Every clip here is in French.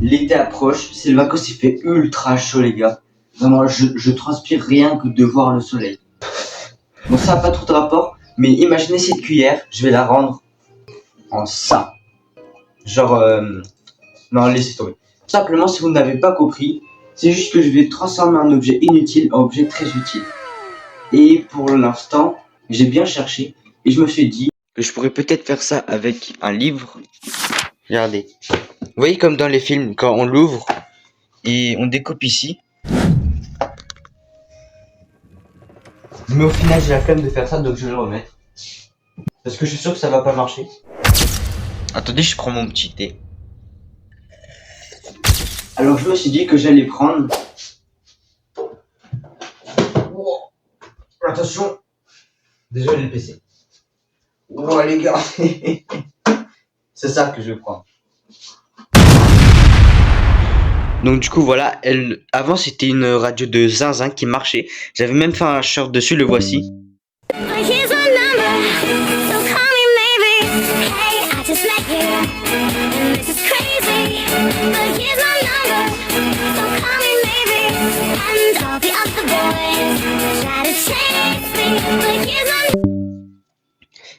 L'été approche, c'est le vacances, il fait ultra chaud les gars. Vraiment, je transpire rien que de voir le soleil. Bon, ça n'a pas trop de rapport, mais imaginez cette cuillère, je vais la rendre en ça. Genre, non, laissez tomber. Simplement, si vous n'avez pas compris, c'est juste que je vais transformer un objet inutile en objet très utile. Et pour l'instant, j'ai bien cherché et je me suis dit que je pourrais peut-être faire ça avec un livre. Regardez. Vous voyez comme dans les films, quand on l'ouvre et on découpe ici. Mais au final, j'ai la flemme de faire ça, donc je vais le remettre. Parce que je suis sûr que ça va pas marcher. Attendez, je prends mon petit thé. Alors je me suis dit que j'allais prendre... Oh, attention. Désolé le PC. Oh les gars. C'est ça que je prends. Donc du coup voilà, avant c'était une radio de zinzin qui marchait. J'avais même fait un short dessus, le voici.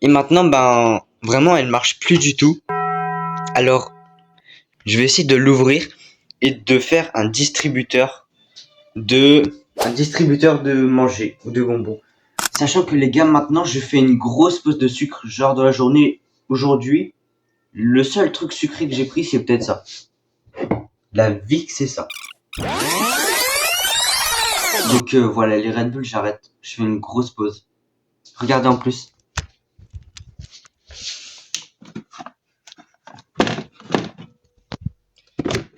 Et maintenant ben vraiment elle marche plus du tout. Alors je vais essayer de l'ouvrir et de faire un distributeur de manger ou de bonbons. Sachant que les gars, maintenant je fais une grosse pause de sucre, genre dans la journée. Aujourd'hui, le seul truc sucré que j'ai pris, c'est peut-être ça. La vie que c'est ça. Donc voilà, les Red Bull, j'arrête. Je fais une grosse pause. Regardez en plus.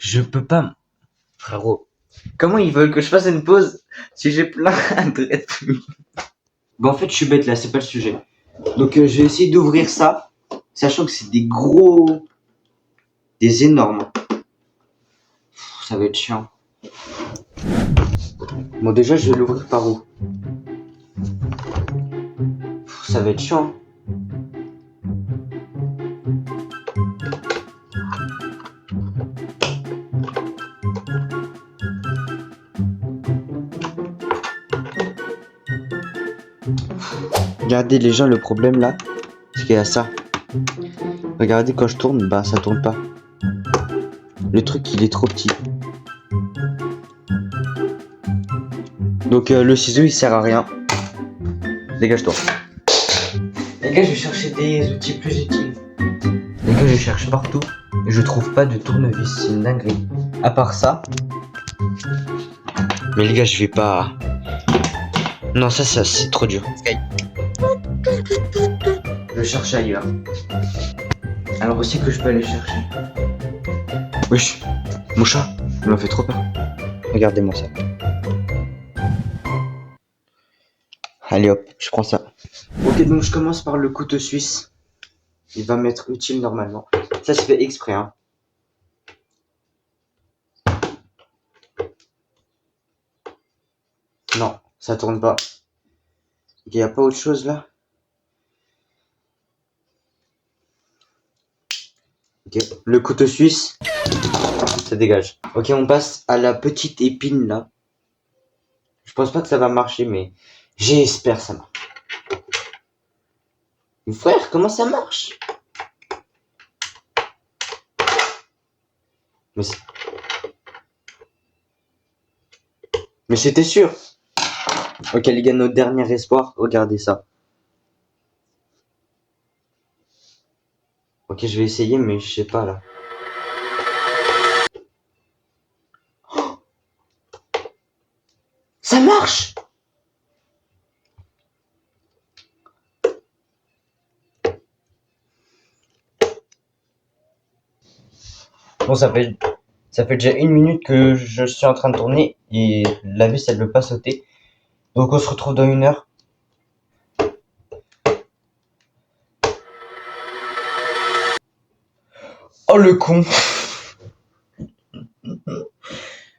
Je peux pas, frérot. Comment ils veulent que je fasse une pause si j'ai plein de Red Bull? Bon, en fait, je suis bête là, c'est pas le sujet. Donc, je vais essayer d'ouvrir ça, sachant que c'est des gros, des énormes. Ça va être chiant. Bon, déjà, je vais l'ouvrir par où? Ça va être chiant. Regardez les gens, le problème là, c'est qu'il y a ça. Regardez quand je tourne, bah ça tourne pas. Le truc il est trop petit. Donc le ciseau il sert à rien. Dégage-toi. Les gars, je vais chercher des outils plus utiles. Les gars, je cherche partout et je trouve pas de tournevis, c'est une dinguerie. À part ça. Mais les gars, je vais pas... Non, ça c'est trop dur. Sky. Je cherche ailleurs. Alors aussi que je peux aller chercher. Wesh, mon chat, il m'a fait trop peur. Regardez-moi ça. Allez hop, je prends ça. Ok, donc je commence par le couteau suisse. Il va m'être utile normalement. Ça se fait exprès, hein. Non, ça tourne pas. Il n'y a pas autre chose là? Ok, le couteau suisse, ça dégage. Ok, on passe à la petite épine là. Je pense pas que ça va marcher, mais j'espère ça marche. Frère, comment ça marche? Mais c'était sûr. Ok les gars, notre dernier espoir, regardez ça. Ok, je vais essayer, mais je sais pas là. Oh, ça marche! Bon, ça fait déjà 1 minute que je suis en train de tourner et la vis elle veut pas sauter. Donc on se retrouve dans 1 heure. Oh le con.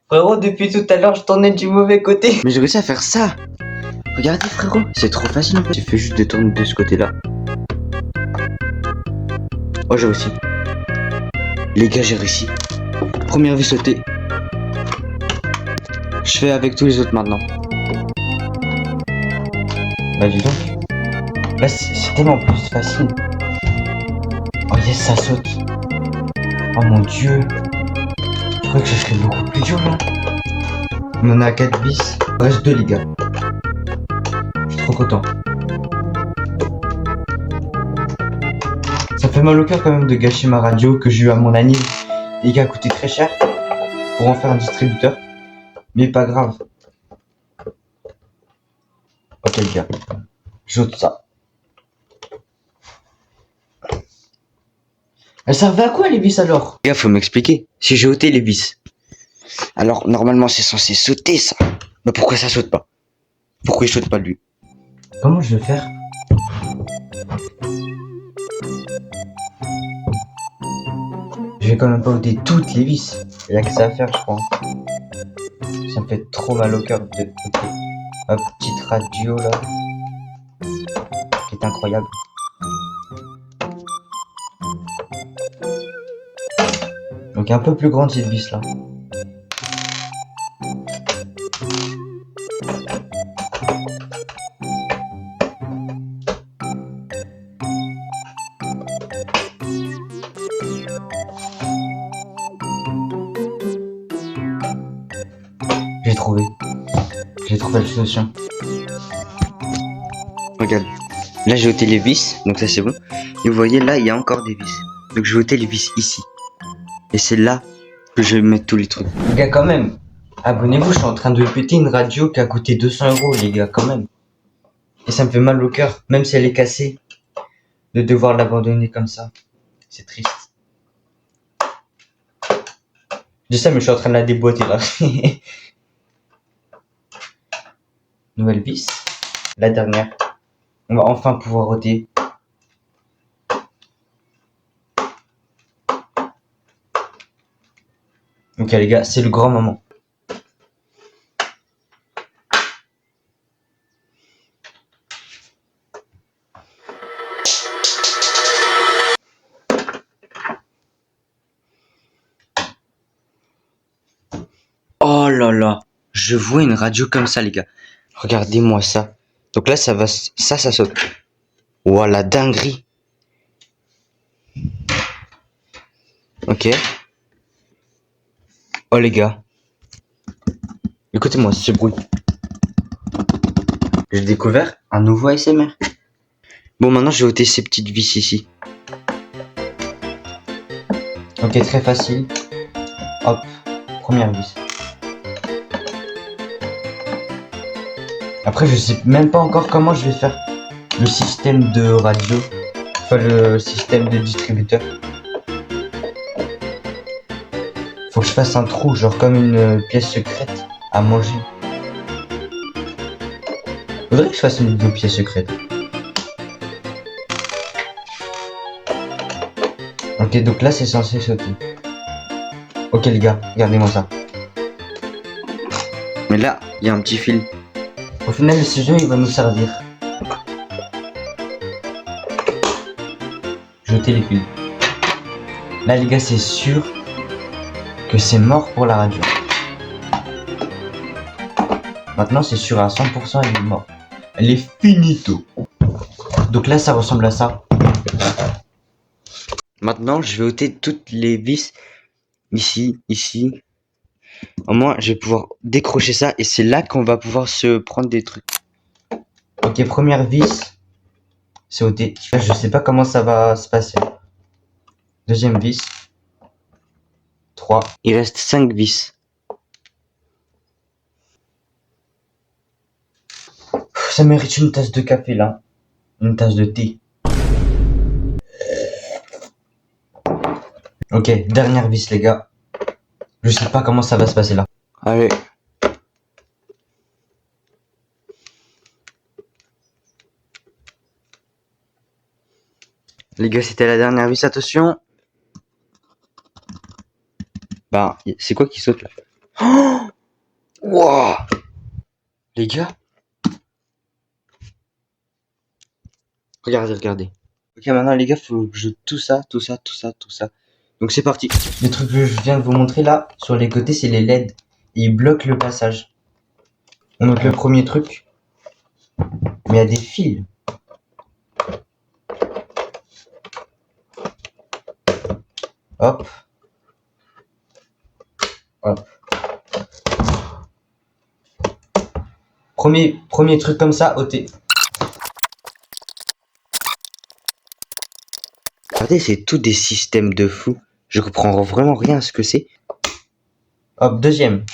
Frérot, depuis tout à l'heure je tournais du mauvais côté. Mais j'ai réussi à faire ça. Regardez frérot, c'est trop facile en fait. Il suffit juste de tourner de ce côté là. Oh j'ai réussi. Les gars, j'ai réussi. Première vis sautée. Je fais avec tous les autres maintenant. Bah dis donc. Là c'est tellement plus facile. Oh yes, ça saute. Oh mon dieu. Je croyais que ce serait beaucoup plus dur là. On en a 4 vis. Il reste 2 les gars. Je suis trop content. Ça fait mal au cœur quand même de gâcher ma radio que j'ai eu à mon anniv et qui a coûté très cher pour en faire un distributeur. Mais pas grave. Ok les gars. J'ôte ça. Elles servaient à quoi les vis alors? Les gars, faut m'expliquer. Si j'ai ôté les vis. Alors normalement c'est censé sauter ça. Mais pourquoi ça saute pas? Pourquoi il saute pas lui? Comment je vais faire? Je vais quand même pas ôter toutes les vis. Il y a que ça à faire, je crois. Ça me fait trop mal au cœur de ôter ma petite radio là. Qui est incroyable. Donc un peu plus grande cette vis là. J'ai trouvé la solution. Regarde, là j'ai ôté les vis, donc ça c'est bon. Et vous voyez là il y a encore des vis. Donc je vais ôter les vis ici. Et c'est là que je vais mettre tous les trucs. Les gars quand même, abonnez-vous, je suis en train de péter une radio qui a coûté 200 € les gars quand même. Et ça me fait mal au cœur, même si elle est cassée, de devoir l'abandonner comme ça. C'est triste. Je sais mais je suis en train de la déboîter là. Nouvelle vis, la dernière. On va enfin pouvoir ôter. Ok les gars, c'est le grand moment. Oh là là, je vois une radio comme ça les gars. Regardez-moi ça. Donc là ça va, ça saute. Ouah la dinguerie. Ok. Oh les gars. Écoutez-moi ce bruit. J'ai découvert un nouveau ASMR. Bon maintenant je vais ôter ces petites vis ici. Ok très facile. Hop, première vis. Après je sais même pas encore comment je vais faire le système de radio. Enfin le système de distributeur. Faut que je fasse un trou, genre comme une pièce secrète à manger. Faudrait que je fasse une vidéo pièce secrète. Ok, donc là c'est censé sauter. Ok les gars, regardez-moi ça. Mais là, il y a un petit fil. Au final, ce jeu il va nous servir. Jeter les fils. Là les gars, c'est sûr que c'est mort pour la radio. Maintenant c'est sûr à 100% elle est morte. Elle est finito. Donc là ça ressemble à ça. Maintenant je vais ôter toutes les vis. Ici, ici. Au moins je vais pouvoir décrocher ça. Et c'est là qu'on va pouvoir se prendre des trucs. Ok, première vis. C'est ôté. Je sais pas comment ça va se passer. Deuxième vis. 3. Il reste 5 vis. Ça mérite une tasse de café là. Une tasse de thé. Ok, dernière vis les gars. Je sais pas comment ça va se passer là. Allez. Les gars, c'était la dernière vis, attention. Bah, c'est quoi qui saute là? Oh wow. Les gars. Regardez, regardez. Ok, maintenant les gars, faut que je tout ça. Donc c'est parti. Les trucs que je viens de vous montrer là, sur les côtés, c'est les LED. Et ils bloquent le passage. On montre le premier truc. Mais il y a des fils. Hop. Hop. Premier truc comme ça, ôté. Regardez, c'est tout des systèmes de fou. Je comprends vraiment rien à ce que c'est. Hop, deuxième.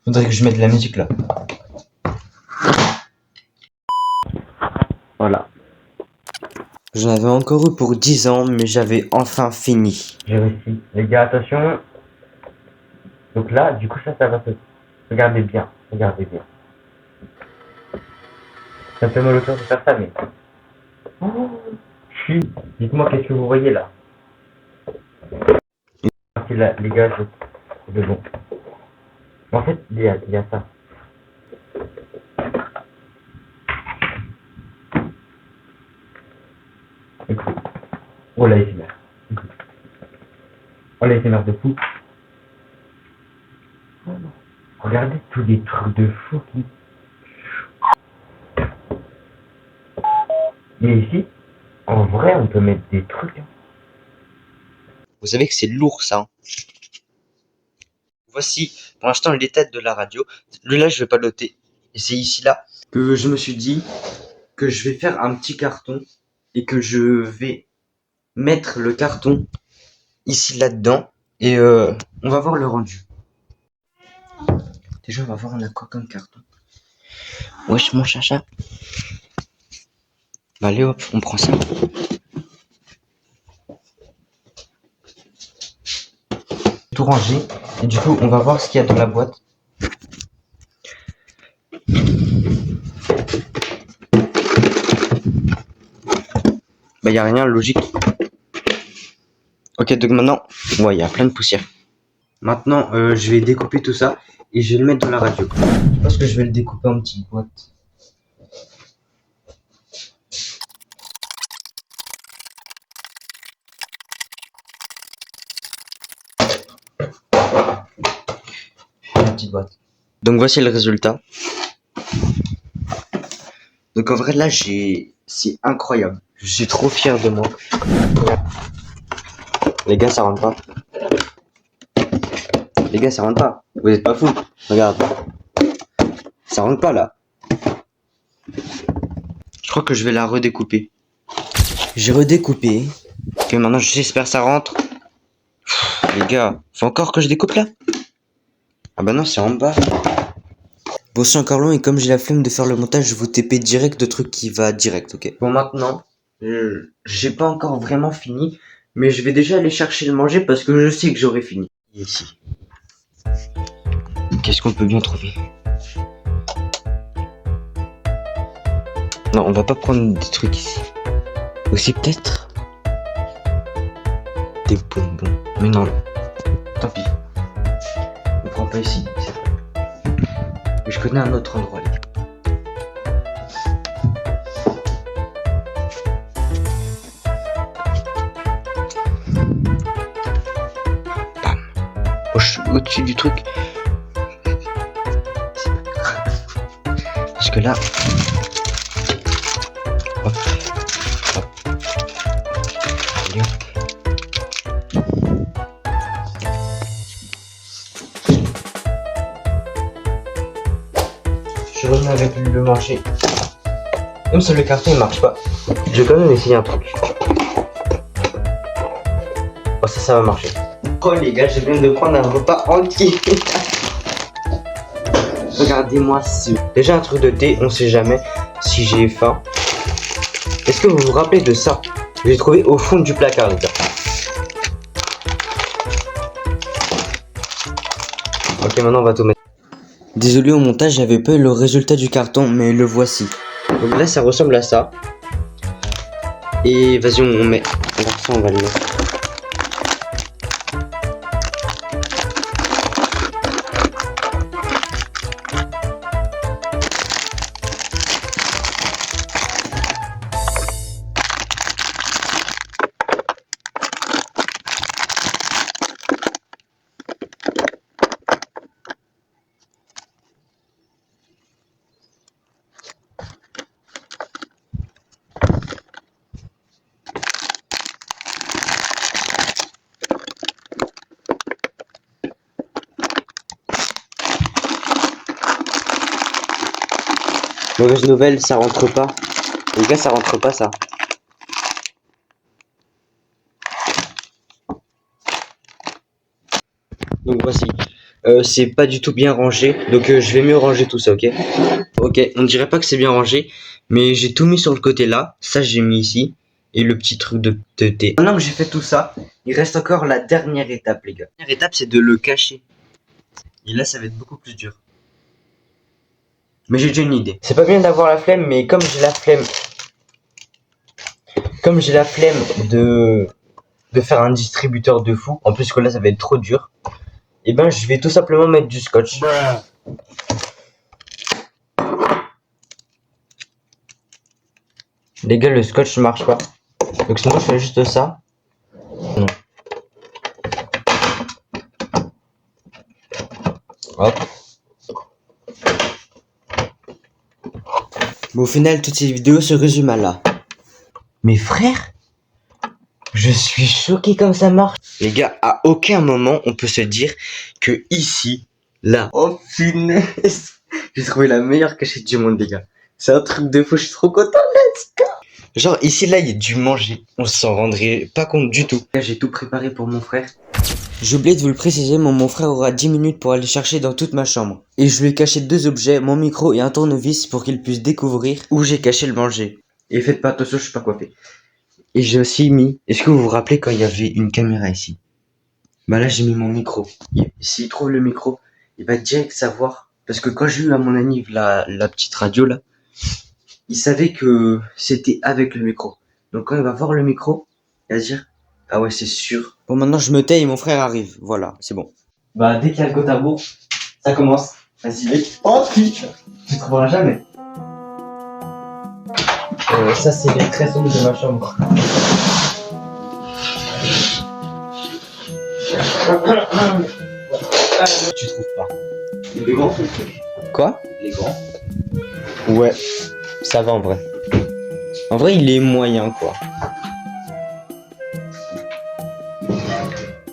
Faudrait que je mette de la musique là. Voilà. J'en avais encore eu pour 10 ans, mais j'avais enfin fini. J'ai réussi. Les gars, attention. Donc là, du coup, ça va se... Regardez bien, regardez bien. Ça me fait mal au cœur de faire ça, mais... Oh, dites-moi qu'est-ce que vous voyez là. Là, les gars, c'est bon. En fait, il y a ça. Écoute. Oh là, il Oh là, il de fou. Regardez tous les trucs de fou qui... Mais ici, en vrai, on peut mettre des trucs. Vous savez que c'est lourd ça. Hein. Voici pour l'instant l'état de la radio. Là, je vais pas noter. Et c'est ici là que je me suis dit que je vais faire un petit carton et que je vais mettre le carton ici là-dedans et on va voir le rendu. Déjà, on va voir on a quoi comme carton. Wesh mon chacha. Bah allez hop, on prend ça. Tout rangé et du coup on va voir ce qu'il y a dans la boîte. Bah y a rien, logique. Ok, donc maintenant, ouais, il y a plein de poussière. Maintenant, je vais découper tout ça et je vais le mettre dans la radio. Je pense que je vais le découper en petites boîtes. Petite boîte. Donc voici le résultat. Donc en vrai là c'est incroyable. Je suis trop fier de moi. Les gars ça rentre pas. Les gars ça rentre pas. Vous êtes pas fous. Regarde. Ça rentre pas là. Je crois que je vais la redécouper. J'ai redécoupé. Et maintenant j'espère ça rentre. Les gars, faut encore que je découpe là? Ah bah non c'est en bas. Bon, c'est encore long et comme j'ai la flemme de faire le montage, je vous TP direct de trucs qui va direct, ok? Bon, maintenant, j'ai pas encore vraiment fini, mais je vais déjà aller chercher le manger parce que je sais que j'aurai fini. Ici. Qu'est-ce qu'on peut bien trouver? Non, on va pas prendre des trucs ici. Aussi peut-être des bonbons. Mais non, tant pis. On prend pas ici. Mais je connais un autre endroit, les gars. Bam. Oh, je suis au-dessus du truc. Parce que là... Hop. Hop. Allez, hop. Je reviens avec le manger. Même si le carton il marche pas, je vais quand même essayer un truc. Oh ça va marcher. Oh les gars, je viens de prendre un repas entier. Regardez-moi ça. Déjà un truc de thé, on sait jamais si j'ai faim. Est-ce que vous vous rappelez de ça? J'ai trouvé au fond du placard les gars. Ok, maintenant on va tout mettre. Désolé au montage, j'avais pas eu le résultat du carton, mais le voici. Donc là, ça ressemble à ça. Et vas-y, on met. Alors ça, on va le mettre. Mauvaise nouvelle, ça rentre pas. Les gars, ça rentre pas ça. Donc voici. C'est pas du tout bien rangé. Donc je vais mieux ranger tout ça, ok? Ok, on dirait pas que c'est bien rangé. Mais j'ai tout mis sur le côté là. Ça, j'ai mis ici. Et le petit truc de thé. Maintenant que j'ai fait tout ça, il reste encore la dernière étape, les gars. La dernière étape, c'est de le cacher. Et là, ça va être beaucoup plus dur. Mais j'ai déjà une idée. C'est pas bien d'avoir la flemme, mais comme j'ai la flemme. Comme j'ai la flemme de faire un distributeur de fou. En plus que là, ça va être trop dur. Et ben, je vais tout simplement mettre du scotch. Les gars, le scotch ne marche pas. Donc sinon, je fais juste ça. Non. Hop. Mais au final, toutes ces vidéos se résument à là. Mes frères, je suis choqué comme ça marche. Les gars, à aucun moment on peut se dire que ici, là, oh punaise, j'ai trouvé la meilleure cachette du monde, les gars. C'est un truc de fou, je suis trop content, let's go. Genre ici, là, il y a du manger. On s'en rendrait pas compte du tout. Là, j'ai tout préparé pour mon frère. J'ai oublié de vous le préciser, mais mon frère aura 10 minutes pour aller chercher dans toute ma chambre. Et je lui ai caché 2 objets, mon micro et un tournevis pour qu'il puisse découvrir où j'ai caché le manger. Et faites pas attention, je suis pas coiffé. Et j'ai aussi mis, est-ce que vous vous rappelez quand il y avait une caméra ici? Bah là j'ai mis mon micro. S'il trouve le micro, il va direct savoir. Parce que quand j'ai eu à mon anniv la petite radio là, il savait que c'était avec le micro. Donc quand il va voir le micro, il va se dire, ah ouais c'est sûr. Bon maintenant je me tais et mon frère arrive. Voilà, c'est bon. Bah dès qu'il y a le côte à bourre, ça commence. Vas-y mec. Oh putain, tu trouveras jamais. Ça c'est les tresses de ma chambre. Tu trouves pas. Il est grand ce truc. Quoi? Il est grand. Ouais, ça va en vrai. En vrai, il est moyen quoi.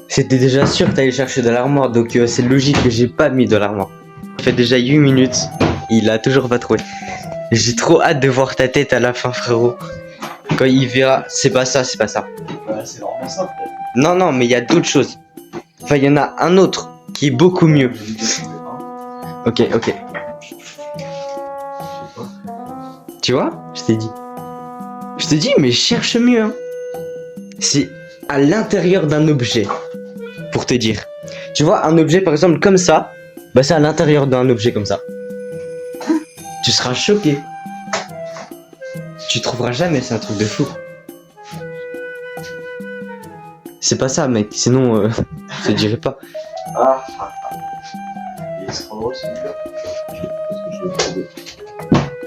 C'était déjà sûr que t'allais chercher de l'armoire, donc c'est logique que j'ai pas mis de l'armoire. Ça fait déjà 8 minutes, il a toujours pas trouvé. J'ai trop hâte de voir ta tête à la fin, frérot. Quand il verra, c'est pas ça, c'est pas ça. Ouais, c'est vraiment ça peut-être. Non, non, mais il y a d'autres choses. Enfin, il y en a un autre qui est beaucoup mieux. Ok, ok. Tu vois? Je t'ai dit. Je te dis, mais cherche mieux. Hein. C'est à l'intérieur d'un objet. Pour te dire. Tu vois, un objet par exemple comme ça. Bah, c'est à l'intérieur d'un objet comme ça. Tu seras choqué. Tu trouveras jamais, c'est un truc de fou. C'est pas ça, mec. Sinon, je te dirais pas. Ah. Il sera drôle celui-là. Parce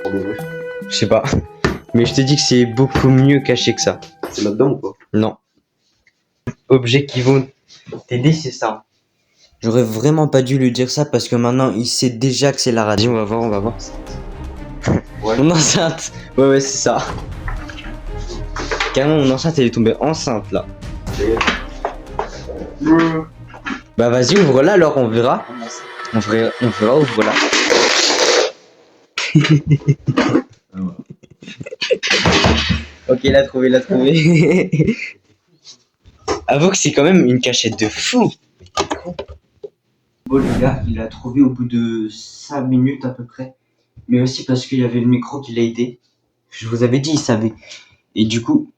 que je Je sais pas. Mais je te dis que c'est beaucoup mieux caché que ça. C'est là-dedans ou pas? Non. Objets qui vont t'aider, c'est ça. J'aurais vraiment pas dû lui dire ça parce que maintenant il sait déjà que c'est la radio. On va voir, on va voir. Ouais. Mon enceinte. Ouais, ouais, c'est ça. Carrément, mon enceinte elle est tombée enceinte là. Bah vas-y, ouvre-la alors, on verra. On verra, ouvre-la. Ok, il a trouvé, il a trouvé. Avoue que c'est quand même une cachette de fou. Bon les gars, il a trouvé au bout de 5 minutes à peu près. Mais aussi parce qu'il y avait le micro qui l'a aidé. Je vous avais dit, il savait. Et du coup...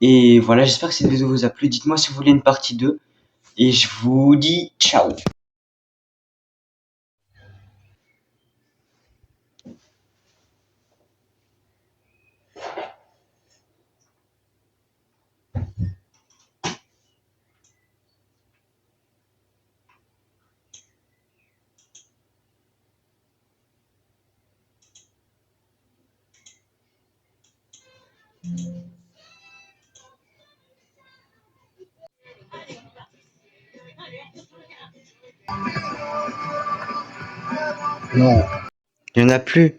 Et voilà, j'espère que cette vidéo vous a plu. Dites-moi si vous voulez une partie 2. Et je vous dis ciao. Non. Il n'y en a plus.